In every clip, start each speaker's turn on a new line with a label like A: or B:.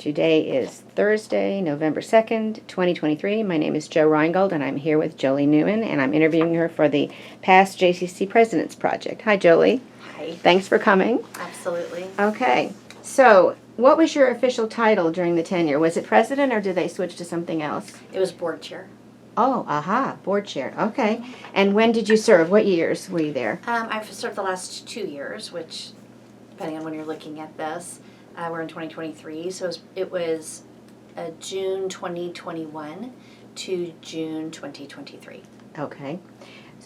A: Today is Thursday, November 2nd, 2023. My name is Jo Reingold, and I'm here with Jolie Newman, and I'm interviewing her for the Past JCC Presidents Project. Hi, Jolie.
B: Hi.
A: Thanks for coming.
B: Absolutely.
A: Okay. So, what was your official title during the tenure? Was it president, or did they switch to something else?
B: It was board chair.
A: Oh, aha, board chair. Okay. And when did you serve? What years were you there?
B: I've served the last 2 years, which, depending on when you're looking at this, we're in 2023. So it was June 2021 to June 2023.
A: Okay.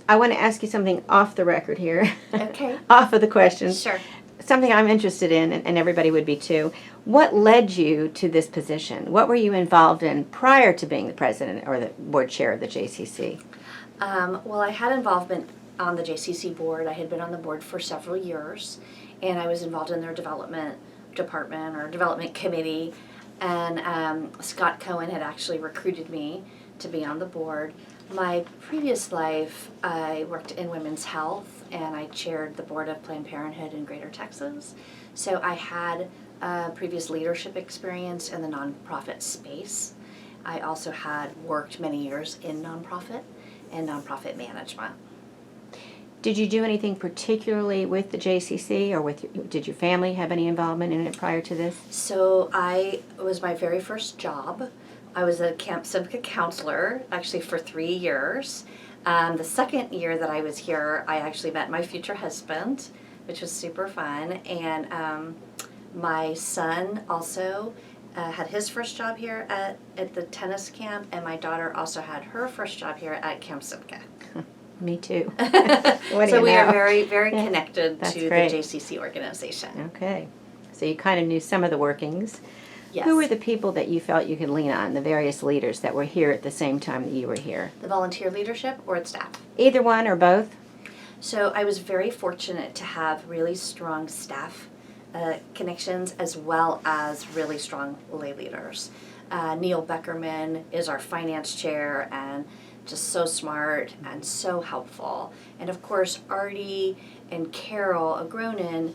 A: I want to ask you something off the record here.
B: Okay.
A: Off of the questions.
B: Sure.
A: Something I'm interested in, and everybody would be too. What led you to this position? What were you involved in prior to being the president or the board chair of the JCC?
B: Well, I had involvement on the JCC board. I had been on the board for several years, and I was involved in their development department or development committee. And Scott Cohen had actually recruited me to be on the board. My previous life, I worked in women's health, and I chaired the board of Planned Parenthood in Greater Texas. So I had previous leadership experience in the nonprofit space. I also had worked many years in nonprofit and nonprofit management.
A: Did you do anything particularly with the JCC, or did your family have any involvement in it prior to this?
B: So it was my very first job. I was a Camp Simca counselor, actually for 3 years. The second year that I was here, I actually met my future husband, which was super fun. And my son also had his first job here at the tennis camp, and my daughter also had her first job here at Camp Simca.
A: Me too.
B: So we are very, very connected
A: That's
B: to
A: great.
B: the JCC organization.
A: Okay. So you kind of knew some of the workings.
B: Yes.
A: Who were the people that you felt you could lean on, the various leaders that were here at the same time that you were here?
B: The volunteer leadership or the staff?
A: Either one or both?
B: So I was very fortunate to have really strong staff connections as well as really strong lay leaders. Neil Beckerman is our finance chair and just so smart and so helpful. And of course, Artie and Carol Agronin,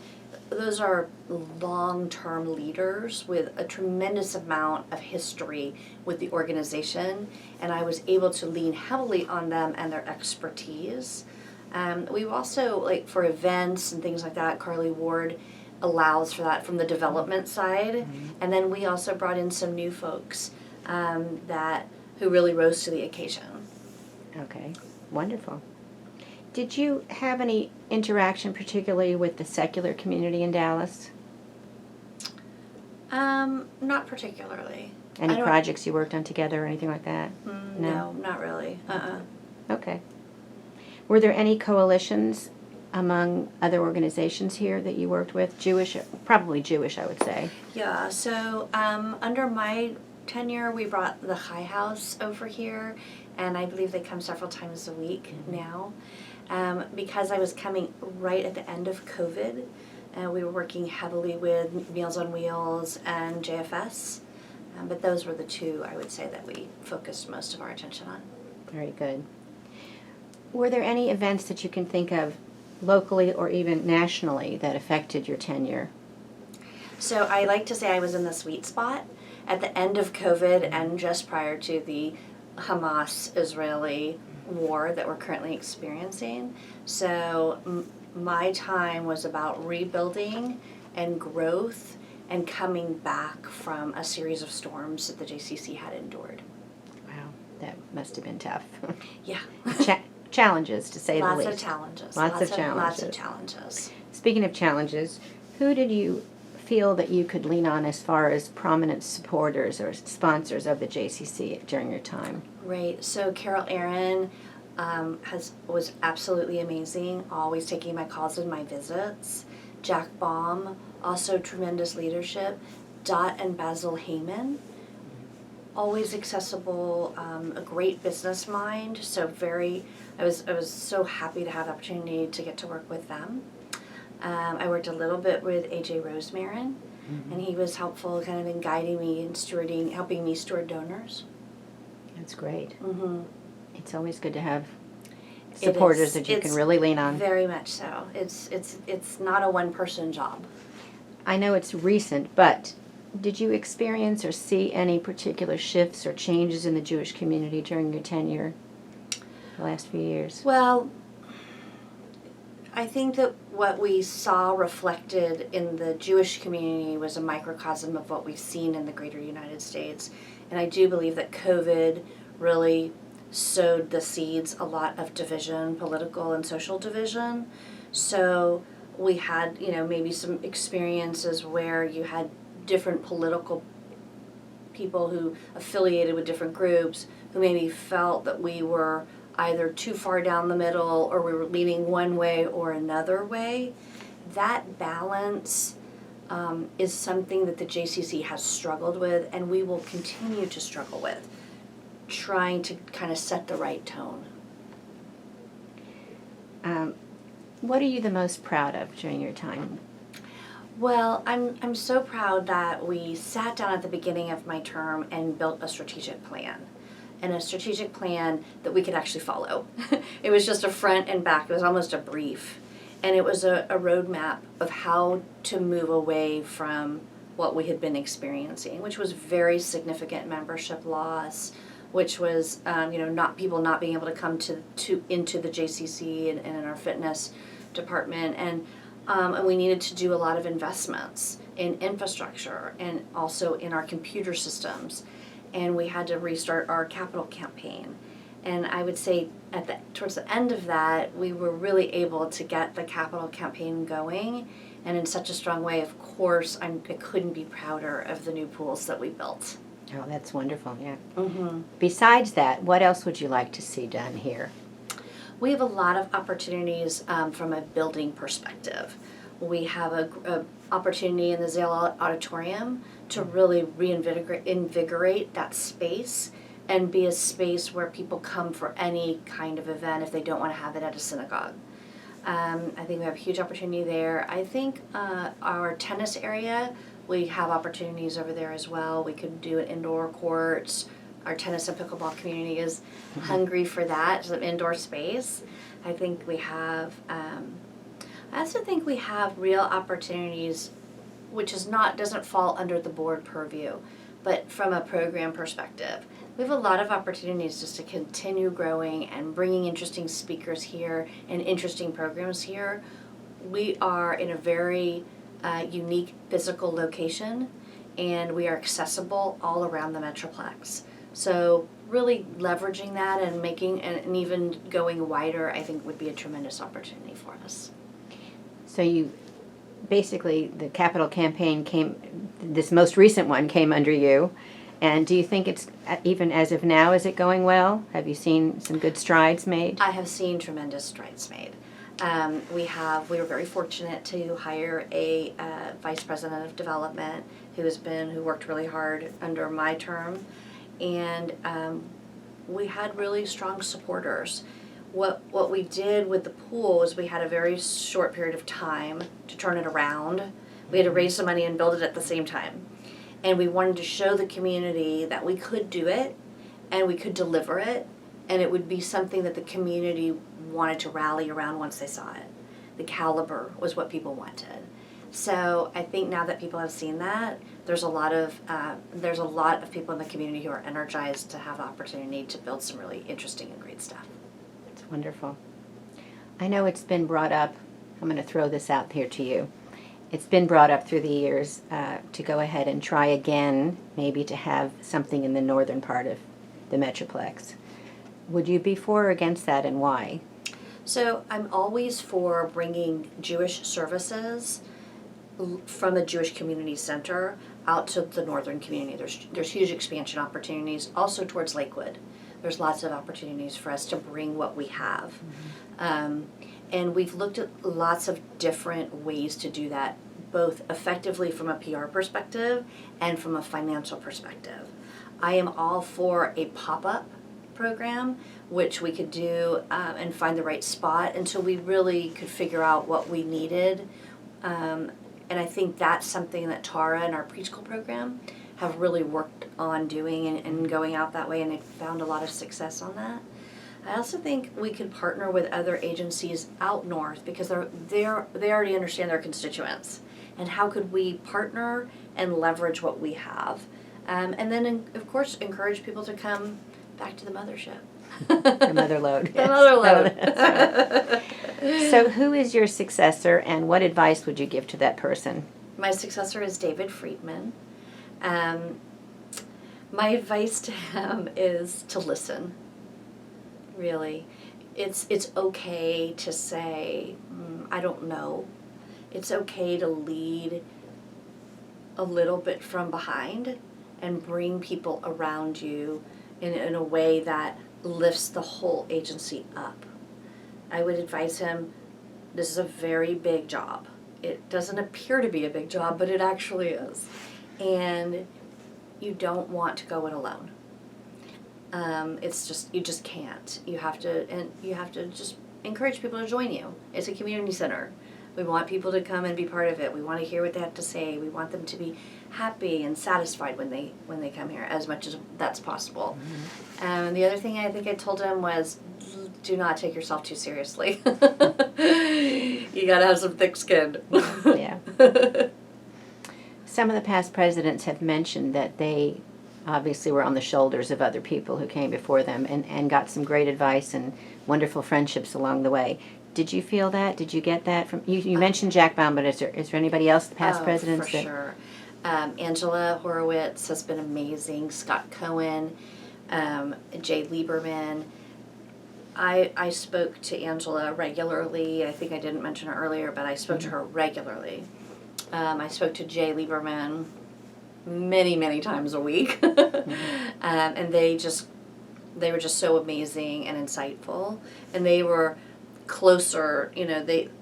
B: those are long-term leaders with a tremendous amount of history with the organization, and I was able to lean heavily on them and their expertise. We've also, like for events and things like that, Carly Ward allows for that from the development side. Mm-hmm. And then we also brought in some new folks who really rose to the occasion.
A: Okay, wonderful. Did you have any interaction particularly with the secular community in Dallas?
B: Not particularly.
A: Any projects you worked on together or anything like that?
B: No, not really.
A: Okay. Were there any coalitions among other organizations here that you worked with? Jewish, probably Jewish, I would say.
B: Yeah, so under my tenure, we brought the High House over here, and I believe they come several times a week now. Because I was coming right at the end of COVID, we were working heavily with Meals on Wheels and JFS, but those were the two, I would say, that we focused most of our attention on.
A: Very good. Were there any events that you can think of locally or even nationally that affected your tenure?
B: So I like to say I was in the sweet spot at the end of COVID and just prior to the Hamas-Israeli war that we're currently experiencing. So my time was about rebuilding and growth and coming back from a series of storms that the JCC had endured.
A: Wow, that must have been tough.
B: Yeah.
A: Challenges, to say the least.
B: Lots of challenges.
A: Lots of
B: challenges.
A: Speaking of challenges, who did you feel that you could lean on as far as prominent supporters or sponsors of the JCC during your time?
B: Right. So Carol Aaron was absolutely amazing, always taking my calls and my visits. Jack Baum, also tremendous leadership. Dot and Basil Heyman, always accessible, a great business mind. So I was so happy to have the opportunity to get to work with them. I worked a little bit with AJ Rosemarin, and he was helpful kind of in guiding me and helping me steward donors.
A: That's great.
B: Mm-hmm.
A: It's always good to have supporters that you can really lean on.
B: Very much so. It's not a one-person job.
A: I know it's recent, but Did you experience or see any particular shifts or changes in the Jewish community during your tenure the last few years?
B: Well, I think that what we saw reflected in the Jewish community was a microcosm of what we've seen in the greater United States. And I do believe that COVID really sowed the seeds a lot of division, political and social division. So we had, maybe some experiences where you had different political people who affiliated with different groups who maybe felt that we were either too far down the middle or we were leaning one way or another way. That balance is something that the JCC has struggled with, and we will continue to struggle with, trying to kind of set the right tone.
A: What are you the most proud of during your time?
B: Well, I'm so proud that we sat down at the beginning of my term and built a strategic plan. And a strategic plan that we could actually follow. It was just a front and back. It was almost a brief. And it was a roadmap of how to move away from what we had been experiencing, which was very significant membership loss, which was not being able to come into the JCC and in our fitness department, and we needed to do a lot of investments in infrastructure and also in our computer systems. And we had to restart our capital campaign. And I would say towards the end of that, we were really able to get the capital campaign going, and in such a strong way. Of course, I couldn't be prouder of the new pools that we built.
A: Oh, that's wonderful, yeah.
B: Mm-hmm.
A: Besides that, what else would you like to see done here?
B: We have a lot of opportunities from a building perspective. We have a opportunity in the Zale Auditorium to really reinvigorate that space and be a space where people come for any kind of event if they don't want to have it at a synagogue. I think we have a huge opportunity there. I think our tennis area, we have opportunities over there as well. We could do an indoor courts. Our tennis and pickleball community is hungry for that, some indoor space. I think we have, I also think we have real opportunities, which doesn't fall under the board purview, but from a program perspective. We have a lot of opportunities just to continue growing and bringing interesting speakers here and interesting programs here. We are in a very unique physical location, and we are accessible all around the Metroplex. So really leveraging that and making and even going wider, I think, would be a tremendous opportunity for us.
A: So you, basically, the capital campaign this most recent one came under you. And do you think it's, even as of now, is it going well? Have you seen some good strides made?
B: I have seen tremendous strides made. We were very fortunate to hire a vice president of development who worked really hard under my term, and we had really strong supporters. What we did with the pool is we had a very short period of time to turn it around. We had to raise some money and build it at the same time. And we wanted to show the community that we could do it and we could deliver it, and it would be something that the community wanted to rally around once they saw it. The caliber was what people wanted. So I think now that people have seen that, there's a lot of people in the community who are energized to have the opportunity to build some really interesting and great stuff.
A: That's wonderful. I know it's been brought up, I'm going to throw this out here to you. It's been brought up through the years to go ahead and try again, maybe to have something in the northern part of the Metroplex. Would you be for or against that, and why?
B: So I'm always for bringing Jewish services from the Jewish Community Center out to the northern community. There's huge expansion opportunities, also towards Lakewood. There's lots of opportunities for us to bring what we have. Mm-hmm. And we've looked at lots of different ways to do that, both effectively from a PR perspective and from a financial perspective. I am all for a pop-up program, which we could do and find the right spot until we really could figure out what we needed. And I think that's something that Tara and our preschool program have really worked on doing and going out that way, and they've found a lot of success on that. I also think we could partner with other agencies out north because they already understand their constituents, and how could we partner and leverage what we have. And then, of course, encourage people to come back to the mothership.
A: The mother load.
B: The mother load.
A: That's right. So who is your successor, and what advice would you give to that person?
B: My successor is David Friedman. My advice to him is to listen, really. It's okay to say, I don't know. It's okay to lead a little bit from behind and bring people around you in a way that lifts the whole agency up. I would advise him, this is a very big job. It doesn't appear to be a big job, but it actually is. And you don't want to go it alone. It's just, you just can't. You have to just encourage people to join you. It's a community center. We want people to come and be part of it. We want to hear what they have to say. We want them to be happy and satisfied when they come here, as much as that's possible. Mm-hmm. And the other thing I think I told him was, do not take yourself too seriously. You gotta have some thick skin.
A: Yeah. Some of the past presidents have mentioned that they obviously were on the shoulders of other people who came before them and got some great advice and wonderful friendships along the way. Did you feel that? Did you get that from you? You mentioned Jack Baum, but is there anybody else, the past presidents?
B: For sure. Angela Horowitz has been amazing. Scott Cohen, Jay Lieberman. I spoke to Angela regularly. I think I didn't mention her earlier, but I spoke to her regularly. I spoke to Jay Lieberman many, many times a week. And they were just so amazing and insightful. And they were closer,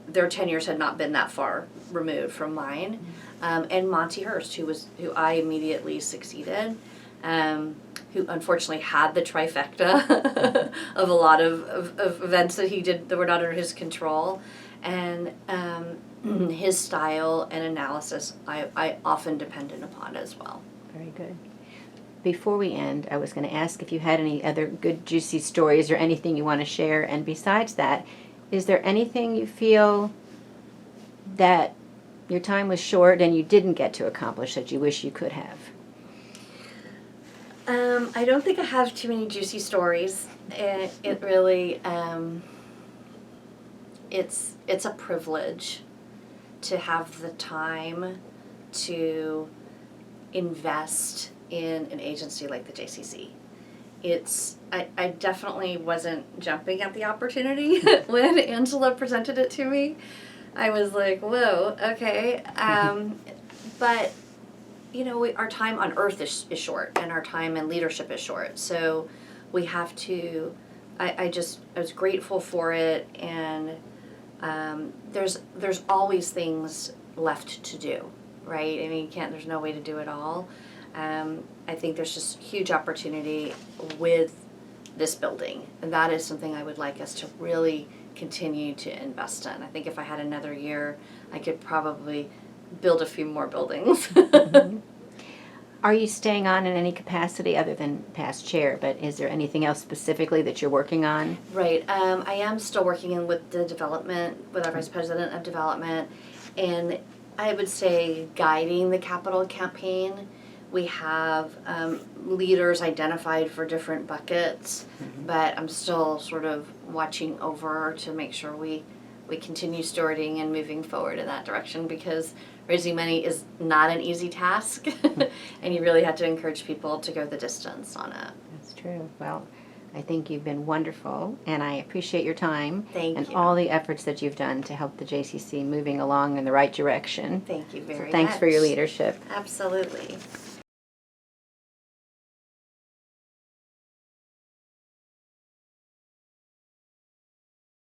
B: their tenures had not been that far removed from mine. And Monty Hurst, who I immediately succeeded, who unfortunately had the trifecta of a lot of events that he did that were not under his control. And his style and analysis I often depended upon as well.
A: Very good. Before we end, I was going to ask if you had any other good juicy stories or anything you want to share. And besides that, is there anything you feel that your time was short and you didn't get to accomplish that you wish you could have?
B: I don't think I have too many juicy stories. It really, it's a privilege to have the time to invest in an agency like the JCC. I definitely wasn't jumping at the opportunity when Angela presented it to me. I was like, whoa, okay. But, our time on earth is short, and our time in leadership is short. So we have to, I was grateful for it, and there's always things left to do, right? I mean, there's no way to do it all. I think there's just huge opportunity with this building, and that is something I would like us to really continue to invest in. I think if I had another year, I could probably build a few more buildings.
A: Mm-hmm. Are you staying on in any capacity other than past chair, but is there anything else specifically that you're working on?
B: Right. I am still working with the development, with our Vice President of Development, and I would say guiding the capital campaign. We have leaders identified for different buckets, but I'm still sort of watching over to make sure we continue stewarding and moving forward in that direction, because raising money is not an easy task, and you really have to encourage people to go the distance on it.
A: That's true. Well, I think you've been wonderful, and I appreciate your time and
B: you.
A: all the efforts that you've done to help the JCC moving along in the right direction.
B: Thank you very much.
A: Thanks for your leadership.
B: Absolutely.